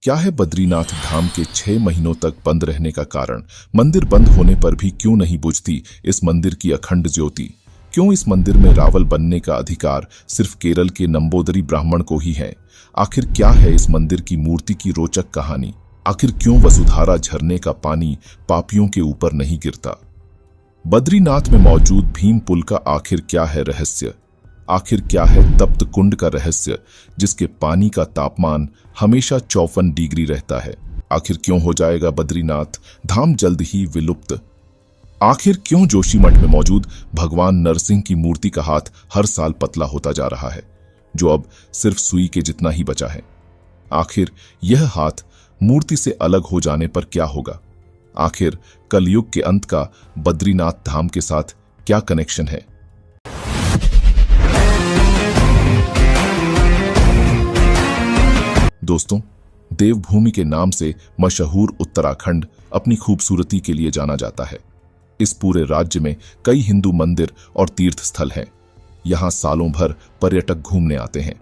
क्या है बद्रीनाथ धाम के 6 महीनों तक बंद रहने का कारण? मंदिर बंद होने पर भी क्यों नहीं बुझती इस मंदिर की अखंड ज्योति? क्यों इस मंदिर में रावल बनने का अधिकार सिर्फ केरल के नंबूदरी ब्राह्मण को ही है? आखिर क्या है इस मंदिर की मूर्ति की रोचक कहानी? आखिर क्यों वसुधारा झरने का पानी पापियों के ऊपर नहीं गिरता? बद्रीनाथ में मौजूद भीम पुल का आखिर क्या है रहस्य? आखिर क्या है तप्त कुंड का रहस्य जिसके पानी का तापमान हमेशा 54 डिग्री रहता है? आखिर क्यों हो जाएगा बद्रीनाथ धाम जल्द ही विलुप्त? आखिर क्यों जोशीमठ में मौजूद भगवान नरसिंह की मूर्ति का हाथ हर साल पतला होता जा रहा है, जो अब सिर्फ सुई के जितना ही बचा है? आखिर यह हाथ मूर्ति से अलग हो जाने पर क्या होगा? आखिर कलयुग के अंत का बद्रीनाथ धाम के साथ क्या कनेक्शन है? दोस्तों, देवभूमि के नाम से मशहूर उत्तराखंड अपनी खूबसूरती के लिए जाना जाता है। इस पूरे राज्य में कई हिंदू मंदिर और तीर्थ स्थल हैं। यहां सालों भर पर्यटक घूमने आते हैं।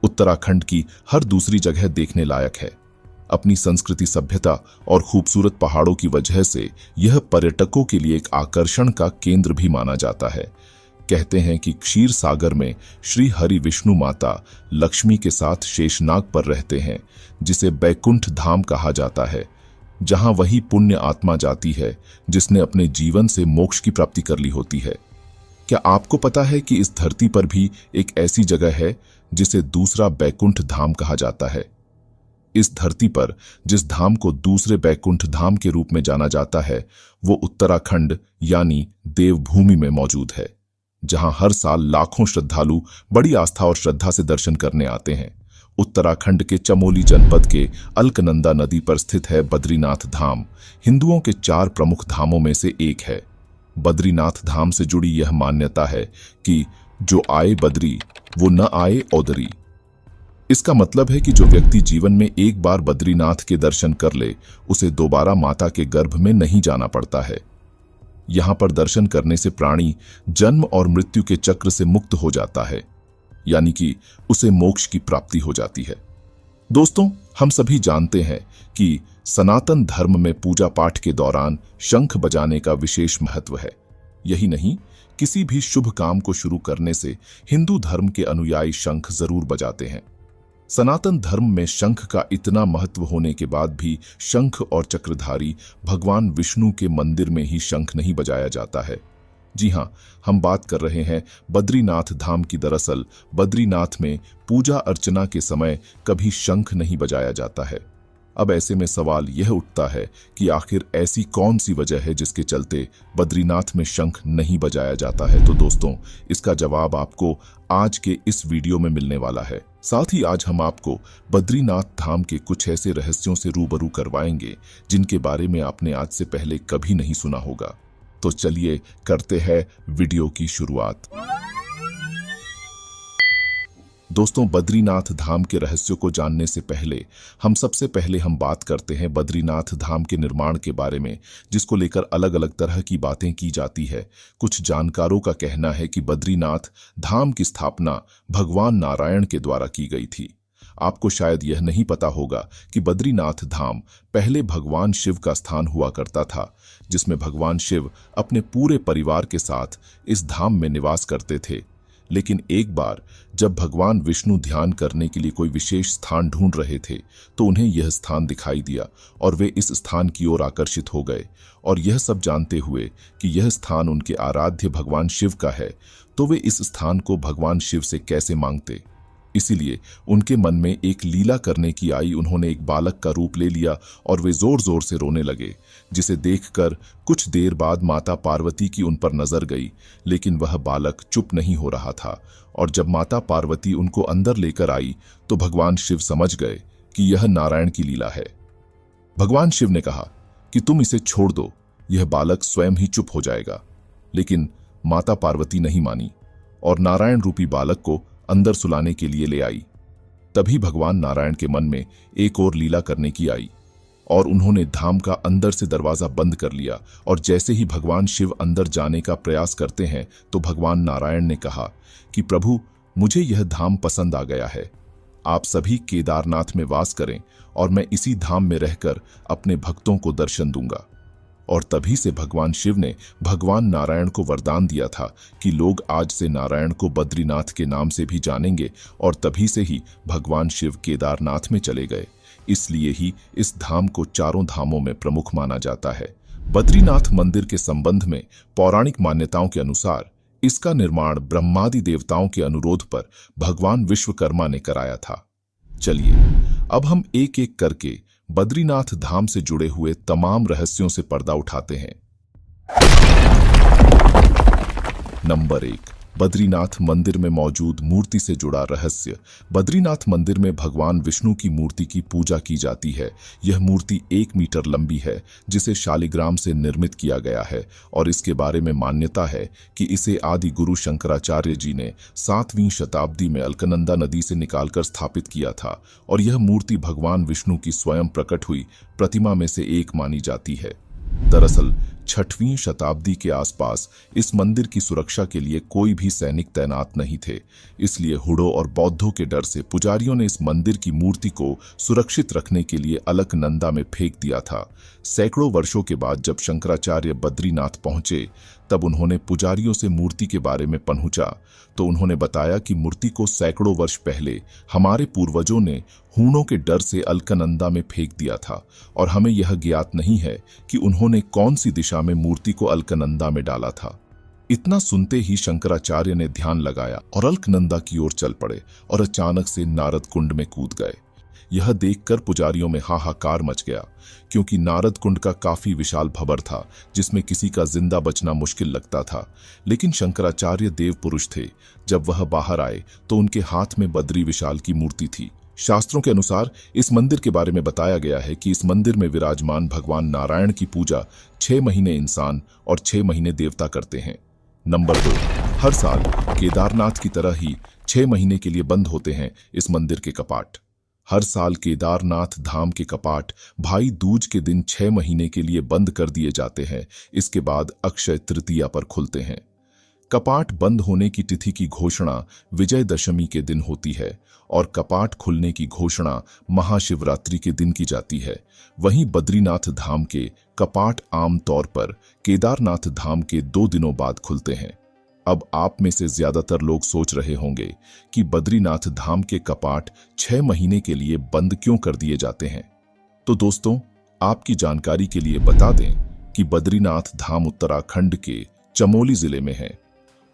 उत्तराखंड की हर दूसरी जगह देखने लायक है। अपनी संस्कृति, सभ्यता और खूबसूरत पहाड़ों की वजह से यह पर्यटकों के लिए एक आकर्षण का केंद्र भी माना जाता है। कहते हैं कि क्षीर सागर में श्री हरि विष्णु माता लक्ष्मी के साथ शेषनाग पर रहते हैं, जिसे बैकुंठ धाम कहा जाता है, जहां वही पुण्य आत्मा जाती है जिसने अपने जीवन से मोक्ष की प्राप्ति कर ली होती है। क्या आपको पता है कि इस धरती पर भी एक ऐसी जगह है जिसे दूसरा बैकुंठ धाम कहा जाता है? इस धरती पर जिस धाम को दूसरे बैकुंठ धाम के रूप में जाना जाता है, वो उत्तराखंड यानी देवभूमि में मौजूद है, जहां हर साल लाखों श्रद्धालु बड़ी आस्था और श्रद्धा से दर्शन करने आते हैं। उत्तराखंड के चमोली जनपद के अलकनंदा नदी पर स्थित है बद्रीनाथ धाम। हिंदुओं के 4 प्रमुख धामों में से एक है। बद्रीनाथ धाम से जुड़ी यह मान्यता है कि जो आए बद्री वो न आए औदरी। इसका मतलब है कि जो व्यक्ति जीवन में एक बार बद्रीनाथ के दर्शन कर ले, उसे दोबारा माता के गर्भ में नहीं जाना पड़ता है। यहां पर दर्शन करने से प्राणी जन्म और मृत्यु के चक्र से मुक्त हो जाता है, यानी कि उसे मोक्ष की प्राप्ति हो जाती है। दोस्तों, हम सभी जानते हैं कि सनातन धर्म में पूजा पाठ के दौरान शंख बजाने का विशेष महत्व है। यही नहीं, किसी भी शुभ काम को शुरू करने से हिंदू धर्म के अनुयायी शंख जरूर बजाते हैं। सनातन धर्म में शंख का इतना महत्व होने के बाद भी शंख और चक्रधारी भगवान विष्णु के मंदिर में ही शंख नहीं बजाया जाता है। जी हां, हम बात कर रहे हैं बद्रीनाथ धाम की। दरअसल बद्रीनाथ में पूजा अर्चना के समय कभी शंख नहीं बजाया जाता है। अब ऐसे में सवाल यह उठता है कि आखिर ऐसी कौन सी वजह है जिसके चलते बद्रीनाथ में शंख नहीं बजाया जाता है? तो दोस्तों, इसका जवाब आपको आज के इस वीडियो में मिलने वाला है। साथ ही आज हम आपको बद्रीनाथ धाम के कुछ ऐसे रहस्यों से रूबरू करवाएंगे जिनके बारे में आपने आज से पहले कभी नहीं सुना होगा। तो चलिए करते हैं वीडियो की शुरुआत। दोस्तों, बद्रीनाथ धाम के रहस्यों को जानने से पहले सबसे पहले हम बात करते हैं बद्रीनाथ धाम के निर्माण के बारे में, जिसको लेकर अलग अलग तरह की बातें की जाती है। कुछ जानकारों का कहना है कि बद्रीनाथ धाम की स्थापना भगवान नारायण के द्वारा की गई थी। आपको शायद यह नहीं पता होगा कि बद्रीनाथ धाम पहले भगवान शिव का स्थान हुआ करता था, जिसमें भगवान शिव अपने पूरे परिवार के साथ इस धाम में निवास करते थे। लेकिन एक बार जब भगवान विष्णु ध्यान करने के लिए कोई विशेष स्थान ढूंढ रहे थे, तो उन्हें यह स्थान दिखाई दिया और वे इस स्थान की ओर आकर्षित हो गए। और यह सब जानते हुए कि यह स्थान उनके आराध्य भगवान शिव का है, तो वे इस स्थान को भगवान शिव से कैसे मांगते? इसीलिए उनके मन में एक लीला करने की आई। उन्होंने एक बालक का रूप ले लिया और वे जोर जोर से रोने लगे, जिसे देखकर कुछ देर बाद माता पार्वती की उन पर नजर गई। लेकिन वह बालक चुप नहीं हो रहा था, और जब माता पार्वती उनको अंदर लेकर आई तो भगवान शिव समझ गए कि यह नारायण की लीला है। भगवान शिव ने कहा कि तुम इसे छोड़ दो, यह बालक स्वयं ही चुप हो जाएगा। लेकिन माता पार्वती नहीं मानी और नारायण रूपी बालक को अंदर सुलाने के लिए ले आई। तभी भगवान नारायण के मन में एक और लीला करने की आई और उन्होंने धाम का अंदर से दरवाजा बंद कर लिया। और जैसे ही भगवान शिव अंदर जाने का प्रयास करते हैं, तो भगवान नारायण ने कहा कि प्रभु, मुझे यह धाम पसंद आ गया है। आप सभी केदारनाथ में वास करें और मैं इसी धाम में रहकर अपने भक्तों को दर्शन दूंगा। और तभी से भगवान शिव ने भगवान नारायण को वरदान दिया था कि लोग आज से नारायण को बद्रीनाथ के नाम से भी जानेंगे, और तभी से ही भगवान शिव केदारनाथ में चले गए। इसलिए ही इस धाम को चारों धामों में प्रमुख माना जाता है। बद्रीनाथ मंदिर के संबंध में पौराणिक मान्यताओं के अनुसार इसका निर्माण ब्रह्मादि देवताओं के अनुरोध पर भगवान विश्वकर्मा ने कराया था। चलिए अब हम एक एक करके बद्रीनाथ धाम से जुड़े हुए तमाम रहस्यों से पर्दा उठाते हैं। नंबर 1, बद्रीनाथ मंदिर में मौजूद मूर्ति से जुड़ा रहस्य। बद्रीनाथ मंदिर में भगवान विष्णु की मूर्ति की पूजा की जाती है। यह मूर्ति 1 मीटर लंबी है, जिसे शालिग्राम से निर्मित किया गया है, और इसके बारे में मान्यता है कि इसे आदि गुरु शंकराचार्य जी ने 7वीं शताब्दी में अलकनंदा नदी से निकालकर स्थापित किया था, और यह मूर्ति भगवान विष्णु की स्वयं प्रकट हुई प्रतिमा में से एक मानी जाती है। दरअसल 6वीं शताब्दी के आसपास इस मंदिर की सुरक्षा के लिए कोई भी सैनिक तैनात नहीं थे, इसलिए हुडों और बौद्धों के डर से पुजारियों ने इस मंदिर की मूर्ति को सुरक्षित रखने के लिए अलकनंदा में फेंक दिया था। सैकड़ों वर्षों के बाद जब शंकराचार्य बद्रीनाथ पहुंचे, तब उन्होंने पुजारियों से मूर्ति के बारे में पूछा तो उन्होंने बताया कि मूर्ति को सैकड़ों वर्ष पहले हमारे पूर्वजों ने हूणों के डर से अलकनंदा में फेंक दिया था, और हमें यह ज्ञात नहीं है कि उन्होंने कौन सी दिशा में मूर्ति को अलकनंदा में डाला था। इतना सुनते ही शंकराचार्य ने ध्यान लगाया और अलकनंदा की ओर चल पड़े और अचानक से नारद कुंड में कूद गए। यह देखकर पुजारियों में हाहाकार मच गया, क्योंकि नारद कुंड का काफी विशाल भंवर था जिसमें किसी का जिंदा बचना मुश्किल लगता था। लेकिन शंकराचार्य देव पुरुष थे। जब वह बाहर आए तो उनके हाथ में बद्री विशाल की मूर्ति थी। शास्त्रों के अनुसार इस मंदिर के बारे में बताया गया है कि इस मंदिर में विराजमान भगवान नारायण की पूजा 6 महीने इंसान और 6 महीने देवता करते हैं। नंबर 2, हर साल केदारनाथ की तरह ही 6 महीने के लिए बंद होते हैं इस मंदिर के कपाट। हर साल केदारनाथ धाम के कपाट भाई दूज के दिन 6 महीने के लिए बंद कर दिए जाते हैं। इसके बाद अक्षय तृतीया पर खुलते हैं। कपाट बंद होने की तिथि की घोषणा विजयदशमी के दिन होती है, और कपाट खुलने की घोषणा महाशिवरात्रि के दिन की जाती है। वहीं बद्रीनाथ धाम के कपाट आमतौर पर केदारनाथ धाम के 2 दिनों बाद खुलते हैं। अब आप में से ज्यादातर लोग सोच रहे होंगे कि बद्रीनाथ धाम के कपाट 6 महीने के लिए बंद क्यों कर दिए जाते हैं। तो दोस्तों, आपकी जानकारी के लिए बता दें कि बद्रीनाथ धाम उत्तराखंड के चमोली जिले में है,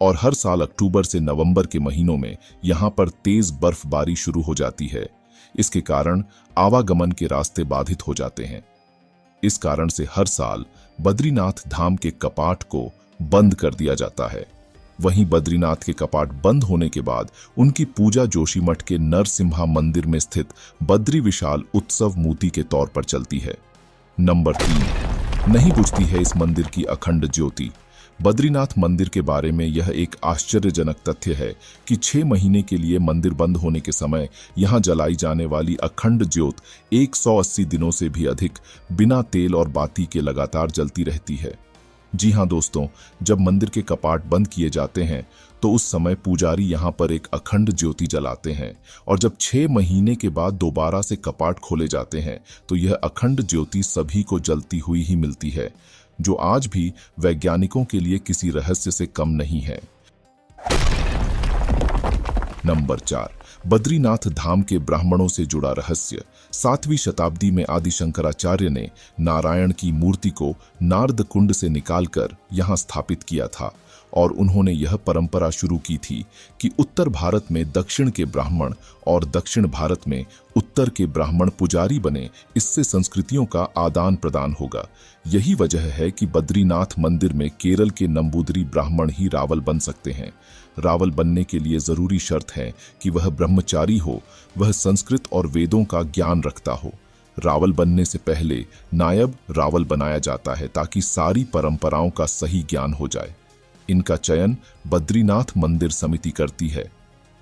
और हर साल अक्टूबर से नवंबर के महीनों में यहां पर तेज बर्फबारी शुरू हो जाती है। इसके कारण आवागमन के रास्ते बाधित हो जाते हैं। इस कारण से हर साल बद्रीनाथ धाम के कपाट को बंद कर दिया जाता है। वहीं बद्रीनाथ के कपाट बंद होने के बाद उनकी पूजा जोशीमठ के नरसिम्हा मंदिर में स्थित बद्री विशाल उत्सव मूर्ति के तौर पर चलती है। नंबर 3, नहीं बुझती है इस मंदिर की अखंड ज्योति। बद्रीनाथ मंदिर के बारे में यह एक आश्चर्यजनक तथ्य है कि 6 महीने के लिए मंदिर बंद होने के समय यहां जलाई जाने वाली अखंड ज्योत 180 दिनों से भी अधिक बिना तेल और बाती के लगातार जलती रहती है। जी हां दोस्तों, जब मंदिर के कपाट बंद किए जाते हैं तो उस समय पुजारी यहां पर एक अखंड ज्योति जलाते हैं, और जब 6 महीने के बाद दोबारा से कपाट खोले जाते हैं तो यह अखंड ज्योति सभी को जलती हुई ही मिलती है, जो आज भी वैज्ञानिकों के लिए किसी रहस्य से कम नहीं है। नंबर 4, बद्रीनाथ धाम के ब्राह्मणों से जुड़ा रहस्य। 7वीं शताब्दी में आदि शंकराचार्य ने नारायण की मूर्ति को नारद कुंड से निकालकर यहां स्थापित किया था, और उन्होंने यह परंपरा शुरू की थी कि उत्तर भारत में दक्षिण के ब्राह्मण और दक्षिण भारत में उत्तर के ब्राह्मण पुजारी बने। इससे संस्कृतियों का आदान प्रदान होगा। यही वजह है कि बद्रीनाथ मंदिर में केरल के नंबूदरी ब्राह्मण ही रावल बन सकते हैं। रावल बनने के लिए जरूरी शर्त है कि वह ब्रह्मचारी हो, वह संस्कृत और वेदों का ज्ञान रखता हो। रावल बनने से पहले नायब रावल बनाया जाता है ताकि सारी परंपराओं का सही ज्ञान हो जाए। इनका चयन बद्रीनाथ मंदिर समिति करती है।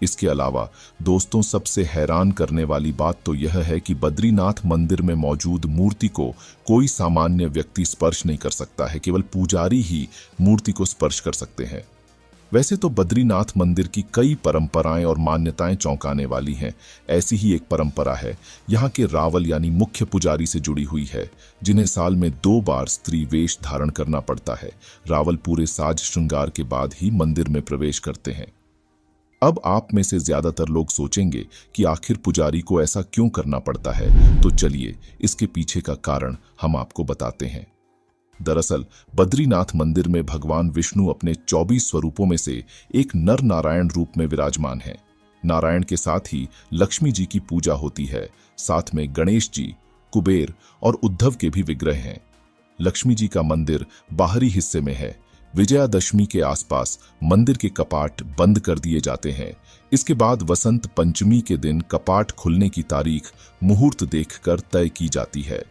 इसके अलावा दोस्तों, सबसे हैरान करने वाली बात तो यह है कि बद्रीनाथ मंदिर में मौजूद मूर्ति को कोई सामान्य व्यक्ति स्पर्श नहीं कर सकता है, केवल पुजारी ही मूर्ति को स्पर्श कर सकते हैं। वैसे तो बद्रीनाथ मंदिर की कई परंपराएं और मान्यताएं चौंकाने वाली हैं। ऐसी ही एक परंपरा है यहाँ के रावल यानी मुख्य पुजारी से जुड़ी हुई है, जिन्हें साल में 2 बार स्त्री वेश धारण करना पड़ता है। रावल पूरे साज श्रृंगार के बाद ही मंदिर में प्रवेश करते हैं। अब आप में से ज्यादातर लोग सोचेंगे कि आखिर पुजारी को ऐसा क्यों करना पड़ता है, तो चलिए इसके पीछे का कारण हम आपको बताते हैं। दरअसल बद्रीनाथ मंदिर में भगवान विष्णु अपने 24 स्वरूपों में से एक नर नारायण रूप में विराजमान हैं। नारायण के साथ ही लक्ष्मी जी की पूजा होती है। साथ में गणेश जी, कुबेर और उद्धव के भी विग्रह हैं। लक्ष्मी जी का मंदिर बाहरी हिस्से में है। विजयादशमी के आसपास मंदिर के कपाट बंद कर दिए जाते हैं। इसके बाद वसंत पंचमी के दिन कपाट खुलने की तारीख मुहूर्त देखकर तय की जाती है।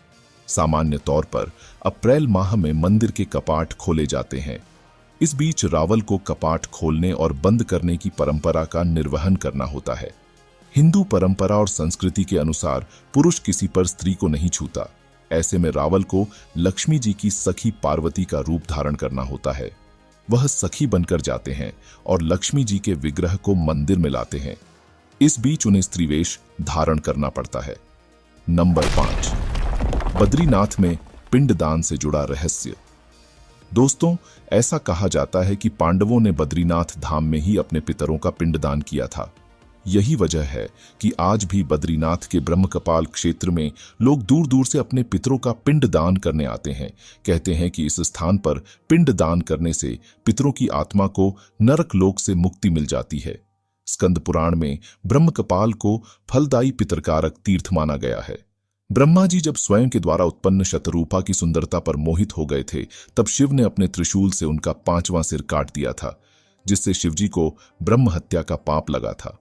सामान्य तौर पर अप्रैल माह में मंदिर के कपाट खोले जाते हैं। इस बीच रावल को कपाट खोलने और बंद करने की परंपरा का निर्वहन करना होता है। हिंदू परंपरा और संस्कृति के अनुसार पुरुष किसी पर स्त्री को नहीं छूता। ऐसे में रावल को लक्ष्मी जी की सखी पार्वती का रूप धारण करना होता है। वह सखी बनकर जाते हैं और लक्ष्मी जी के विग्रह को मंदिर में लाते हैं। इस बीच उन्हें स्त्रीवेश धारण करना पड़ता है। नंबर 5, बद्रीनाथ में पिंडदान से जुड़ा रहस्य। दोस्तों, ऐसा कहा जाता है कि पांडवों ने बद्रीनाथ धाम में ही अपने पितरों का पिंडदान किया था। यही वजह है कि आज भी बद्रीनाथ के ब्रह्मकपाल क्षेत्र में लोग दूर दूर से अपने पितरों का पिंडदान करने आते हैं। कहते हैं कि इस स्थान पर पिंडदान करने से पितरों की आत्मा को नरक लोक से मुक्ति मिल जाती है। स्कंद पुराण में ब्रह्मकपाल को फलदायी पितरकारक तीर्थ माना गया है। ब्रह्मा जी जब स्वयं के द्वारा उत्पन्न शतरूपा की सुंदरता पर मोहित हो गए थे, तब शिव ने अपने त्रिशूल से उनका 5वां सिर काट दिया था, जिससे शिवजी को ब्रह्म हत्या का पाप लगा था।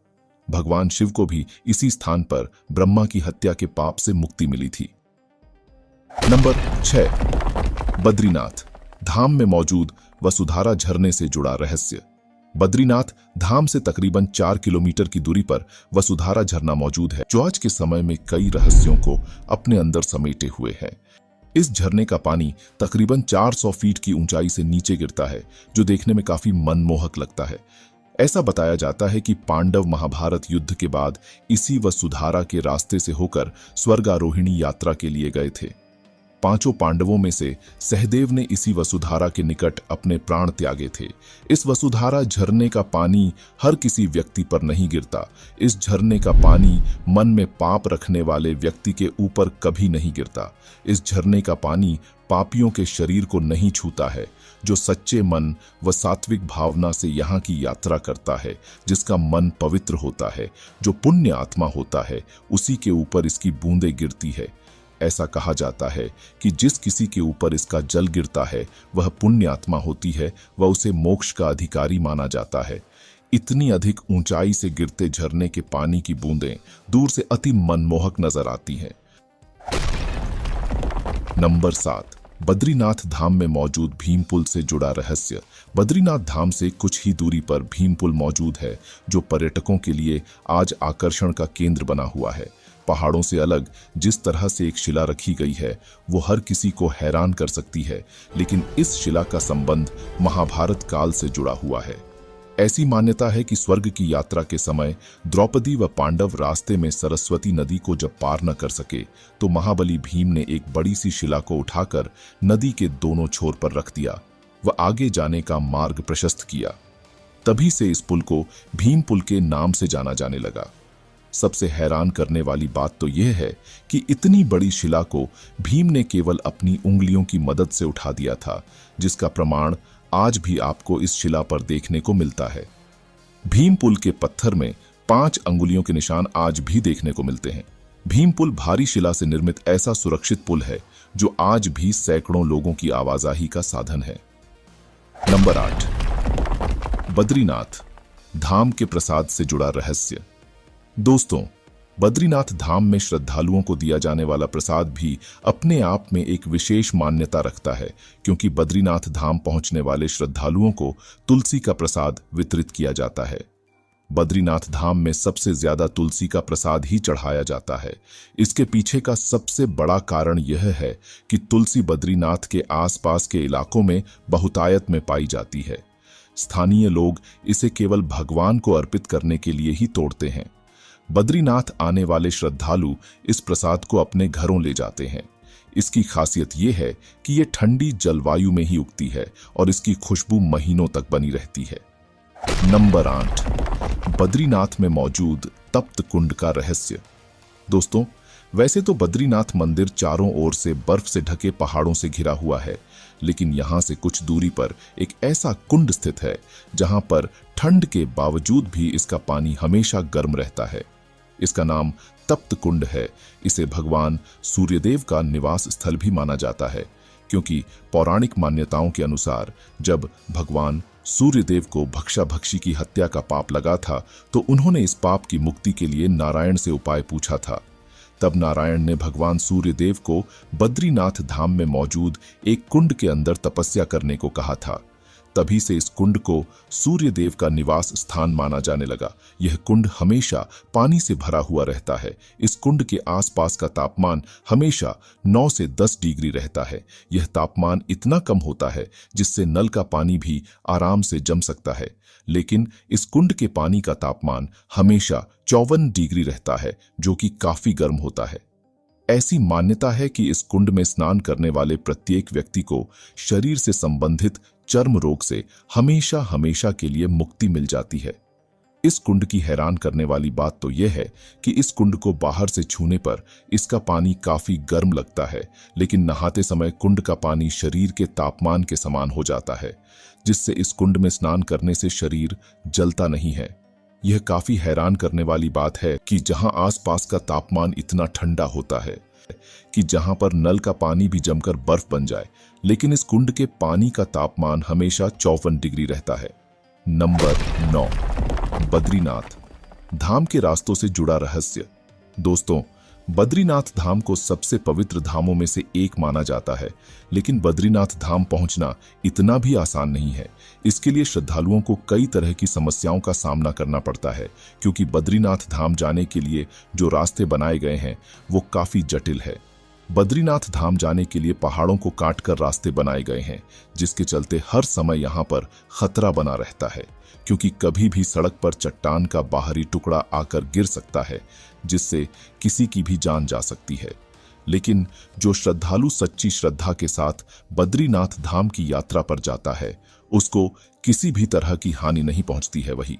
भगवान शिव को भी इसी स्थान पर ब्रह्मा की हत्या के पाप से मुक्ति मिली थी। नंबर 6, बद्रीनाथ धाम में मौजूद वसुधारा झरने से जुड़ा रहस्य। बद्रीनाथ धाम से तकरीबन 4 किलोमीटर की दूरी पर वसुधारा झरना मौजूद है, जो आज के समय में कई रहस्यों को अपने अंदर समेटे हुए है। इस झरने का पानी तकरीबन 400 फीट की ऊंचाई से नीचे गिरता है, जो देखने में काफी मनमोहक लगता है। ऐसा बताया जाता है कि पांडव महाभारत युद्ध के बाद इसी वसुधारा के रास्ते से होकर स्वर्गारोहिणी यात्रा के लिए गए थे। 5 पांडवों में से सहदेव ने इसी वसुधारा के निकट अपने प्राण त्यागे थे। इस वसुधारा झरने का पानी हर किसी व्यक्ति पर नहीं गिरता। इस झरने का पानी मन में पाप रखने वाले व्यक्ति के ऊपर कभी नहीं गिरता। इस झरने का पानी पापियों के शरीर को नहीं छूता है। जो सच्चे मन व सात्विक भावना से यहाँ की यात्रा करता है, जिसका मन पवित्र होता है, जो पुण्य आत्मा होता है, उसी के ऊपर इसकी बूंदें गिरती है। ऐसा कहा जाता है कि जिस किसी के ऊपर इसका जल गिरता है वह पुण्य आत्मा होती है, वह उसे मोक्ष का अधिकारी माना जाता है। इतनी अधिक ऊंचाई से गिरते झरने के पानी की बूंदें दूर से अति मनमोहक नजर आती हैं। नंबर 7, बद्रीनाथ धाम में मौजूद भीम पुल से जुड़ा रहस्य। बद्रीनाथ धाम से कुछ ही दूरी पर भीम पुल मौजूद है, जो पर्यटकों के लिए आज आकर्षण का केंद्र बना हुआ है। पहाड़ों से अलग जिस तरह से एक शिला रखी गई है, वो हर किसी को हैरान कर सकती है, लेकिन इस शिला का संबंध महाभारत काल से जुड़ा हुआ है। ऐसी मान्यता है कि स्वर्ग की यात्रा के समय द्रौपदी व पांडव रास्ते में सरस्वती नदी को जब पार न कर सके, तो महाबली भीम ने एक बड़ी सी शिला को उठाकर नदी के दोनों छोर पर रख दिया व आगे जाने का मार्ग प्रशस्त किया। तभी से इस पुल को भीम पुल के नाम से जाना जाने लगा। सबसे हैरान करने वाली बात तो यह है कि इतनी बड़ी शिला को भीम ने केवल अपनी उंगलियों की मदद से उठा दिया था, जिसका प्रमाण आज भी आपको इस शिला पर देखने को मिलता है। भीम पुल के पत्थर में 5 अंगुलियों के निशान आज भी देखने को मिलते हैं। भीम पुल भारी शिला से निर्मित ऐसा सुरक्षित पुल है जो आज भी सैकड़ों लोगों की आवाजाही का साधन है। नंबर 8, बद्रीनाथ धाम के प्रसाद से जुड़ा रहस्य। दोस्तों, बद्रीनाथ धाम में श्रद्धालुओं को दिया जाने वाला प्रसाद भी अपने आप में एक विशेष मान्यता रखता है, क्योंकि बद्रीनाथ धाम पहुंचने वाले श्रद्धालुओं को तुलसी का प्रसाद वितरित किया जाता है। बद्रीनाथ धाम में सबसे ज्यादा तुलसी का प्रसाद ही चढ़ाया जाता है। इसके पीछे का सबसे बड़ा कारण यह है कि तुलसी बद्रीनाथ के आसपास के इलाकों में बहुतायत में पाई जाती है। स्थानीय लोग इसे केवल भगवान को अर्पित करने के लिए ही तोड़ते हैं। बद्रीनाथ आने वाले श्रद्धालु इस प्रसाद को अपने घरों ले जाते हैं। इसकी खासियत यह है कि यह ठंडी जलवायु में ही उगती है और इसकी खुशबू महीनों तक बनी रहती है। नंबर 8, बद्रीनाथ में मौजूद तप्त कुंड का रहस्य। दोस्तों, वैसे तो बद्रीनाथ मंदिर चारों ओर से बर्फ से ढके पहाड़ों से घिरा हुआ है, लेकिन यहां से कुछ दूरी पर एक ऐसा कुंड स्थित है जहां पर ठंड के बावजूद भी इसका पानी हमेशा गर्म रहता है। इसका नाम तप्त कुंड है। इसे भगवान सूर्यदेव का निवास स्थल भी माना जाता है, क्योंकि पौराणिक मान्यताओं के अनुसार जब भगवान सूर्यदेव को भक्षाभक्षी की हत्या का पाप लगा था तो उन्होंने इस पाप की मुक्ति के लिए नारायण से उपाय पूछा था। तब नारायण ने भगवान सूर्यदेव को बद्रीनाथ धाम में मौजूद एक कुंड के अंदर तपस्या करने को कहा था। तभी से इस कुंड को सूर्यदेव का निवास स्थान माना जाने लगा। यह कुंड हमेशा पानी से भरा हुआ रहता है। इस कुंड के आसपास का तापमान हमेशा 9 से 10 डिग्री रहता है। यह तापमान इतना कम होता है जिससे नल का पानी भी आराम से जम सकता है, लेकिन इस कुंड के पानी का तापमान हमेशा 54 डिग्री रहता है, जो कि काफी गर्म होता है। ऐसी मान्यता है कि इस कुंड में स्नान करने वाले प्रत्येक व्यक्ति को शरीर से संबंधित चर्म रोग से हमेशा हमेशा के लिए मुक्ति मिल जाती है। इस कुंड की हैरान करने वाली बात तो यह है कि इस कुंड को बाहर से छूने पर इसका पानी काफी गर्म लगता है, लेकिन नहाते समय कुंड का पानी शरीर के तापमान के समान हो जाता है, जिससे इस कुंड में स्नान करने से शरीर जलता नहीं है। यह काफी हैरान करने वाली बात है कि जहां आसपास का तापमान इतना ठंडा होता है कि जहां पर नल का पानी भी जमकर बर्फ बन जाए, लेकिन इस कुंड के पानी का तापमान हमेशा 54 डिग्री रहता है। नंबर 9, बद्रीनाथ धाम के रास्तों से जुड़ा रहस्य। दोस्तों, बद्रीनाथ धाम को सबसे पवित्र धामों में से एक माना जाता है, लेकिन बद्रीनाथ धाम पहुंचना इतना भी आसान नहीं है। इसके लिए श्रद्धालुओं को कई तरह की समस्याओं का सामना करना पड़ता है, क्योंकि बद्रीनाथ धाम जाने के लिए जो रास्ते बनाए गए हैं वो काफी जटिल है। बद्रीनाथ धाम जाने के लिए पहाड़ों को काटकर रास्ते बनाए गए हैं, जिसके चलते हर समय यहां पर खतरा बना रहता है, क्योंकि कभी भी सड़क पर चट्टान का बाहरी टुकड़ा आकर गिर सकता है, जिससे किसी की भी जान जा सकती है। लेकिन जो श्रद्धालु सच्ची श्रद्धा के साथ बद्रीनाथ धाम की यात्रा पर जाता है, उसको किसी भी तरह की हानि नहीं पहुंचती है। वही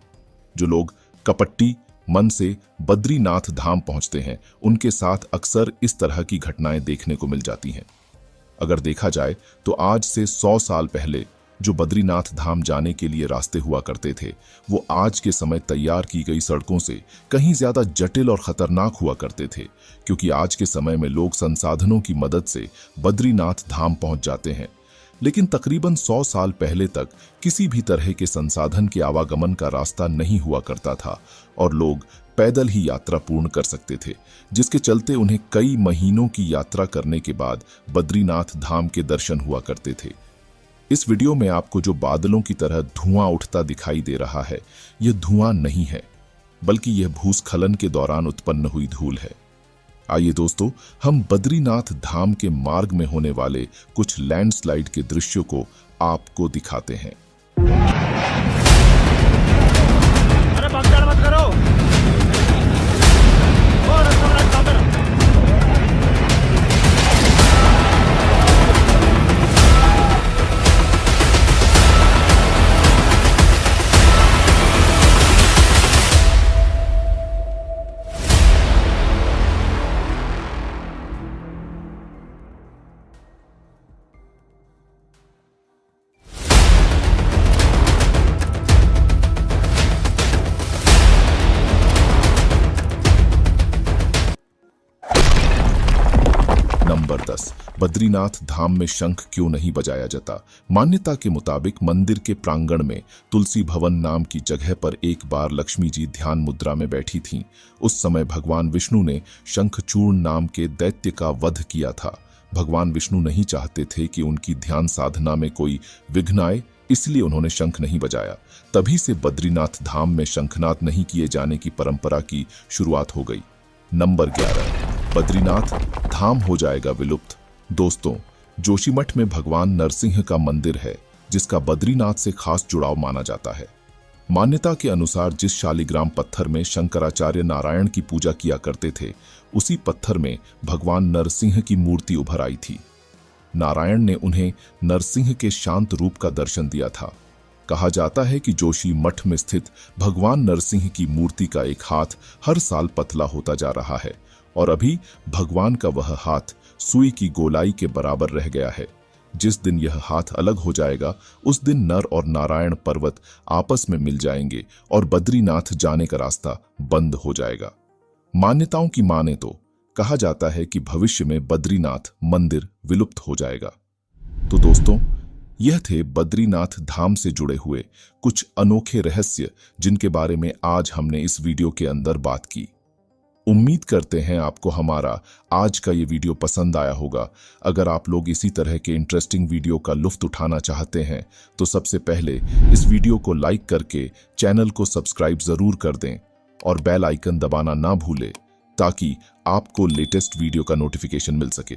जो लोग कपट्टी मन से बद्रीनाथ धाम पहुंचते हैं, उनके साथ अक्सर इस तरह की घटनाएं देखने को मिल जाती हैं। अगर देखा जाए तो आज से 100 साल पहले जो बद्रीनाथ धाम जाने के लिए रास्ते हुआ करते थे, वो आज के समय तैयार की गई सड़कों से कहीं ज्यादा जटिल और खतरनाक हुआ करते थे, क्योंकि आज के समय में लोग संसाधनों की मदद से बद्रीनाथ धाम पहुंच जाते हैं। लेकिन तकरीबन 100 साल पहले तक किसी भी तरह के संसाधन के आवागमन का रास्ता नहीं हुआ करता था और लोग पैदल ही यात्रा पूर्ण कर सकते थे, जिसके चलते उन्हें कई महीनों की यात्रा करने के बाद बद्रीनाथ धाम के दर्शन हुआ करते थे। इस वीडियो में आपको जो बादलों की तरह धुआं उठता दिखाई दे रहा है, यह धुआं नहीं है, बल्कि यह भूस्खलन के दौरान उत्पन्न हुई धूल है। आइए दोस्तों, हम बद्रीनाथ धाम के मार्ग में होने वाले कुछ लैंडस्लाइड के दृश्यों को आपको दिखाते हैं। अरे भगदड़ मत करो। नंबर 10, बद्रीनाथ धाम में शंख क्यों नहीं बजाया जाता? मान्यता के मुताबिक मंदिर के प्रांगण में तुलसी भवन नाम की जगह पर एक बार लक्ष्मी जी ध्यान मुद्रा में बैठी थीं। उस समय भगवान विष्णु ने शंखचूर्ण नाम के दैत्य का वध किया था। भगवान विष्णु नहीं चाहते थे कि उनकी ध्यान साधना में कोई विघ्न आए, इसलिए उन्होंने शंख नहीं बजाया। तभी से बद्रीनाथ धाम में शंखनाद नहीं किए जाने की परंपरा की शुरुआत हो गई। नंबर 11, बद्रीनाथ धाम हो जाएगा विलुप्त। दोस्तों, जोशीमठ में भगवान नरसिंह का मंदिर है। जिसका बद्रीनाथ से खास जुड़ाव माना जाता है। मान्यता के अनुसार जिस शालिग्राम पत्थर में शंकराचार्य नारायण की पूजा किया करते थे, उसी पत्थर में भगवान नरसिंह की मूर्ति उभर आई थी। नारायण ने उन्हें नरसिंह के शांत रूप का दर्शन दिया था। कहा जाता है कि जोशी मठ में स्थित भगवान नरसिंह की मूर्ति का एक हाथ हर साल पतला होता जा रहा है और अभी भगवान का वह हाथ सुई की गोलाई के बराबर रह गया है। जिस दिन यह हाथ अलग हो जाएगा, उस दिन नर और नारायण पर्वत आपस में मिल जाएंगे और बद्रीनाथ जाने का रास्ता बंद हो जाएगा। मान्यताओं की माने तो कहा जाता है कि भविष्य में बद्रीनाथ मंदिर विलुप्त हो जाएगा। तो दोस्तों, यह थे बद्रीनाथ धाम से जुड़े हुए कुछ अनोखे रहस्य, जिनके बारे में आज हमने इस वीडियो के अंदर बात की। उम्मीद करते हैं आपको हमारा आज का ये वीडियो पसंद आया होगा। अगर आप लोग इसी तरह के इंटरेस्टिंग वीडियो का लुत्फ उठाना चाहते हैं तो सबसे पहले इस वीडियो को लाइक करके चैनल को सब्सक्राइब जरूर कर दें और बेल आइकन दबाना ना भूलें, ताकि आपको लेटेस्ट वीडियो का नोटिफिकेशन मिल सके।